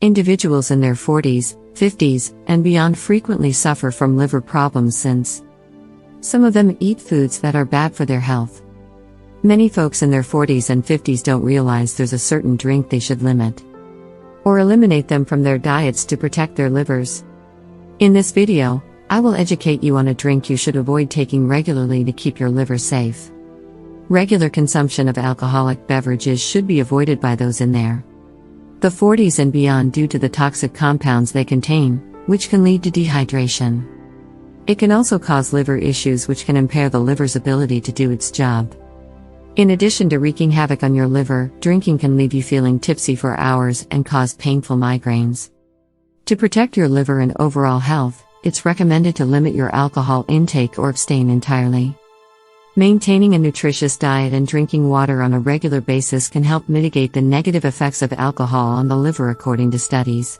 Individuals in their 40s, 50s, and beyond frequently suffer from liver problems since some of them eat foods that are bad for their health. Many folks in their 40s and 50s don't realize there's a certain drink they should limit or eliminate them from their diets to protect their livers. In this video, I will educate you on a drink you should avoid taking regularly to keep your liver safe. Regular consumption of alcoholic beverages should be avoided by those in their 40s and beyond due to the toxic compounds they contain, which can lead to dehydration. It can also cause liver issues which can impair the liver's ability to do its job. In addition to wreaking havoc on your liver, drinking can leave you feeling tipsy for hours and cause painful migraines. To protect your liver and overall health, it's recommended to limit your alcohol intake or abstain entirely. Maintaining a nutritious diet and drinking water on a regular basis can help mitigate the negative effects of alcohol on the liver according to studies.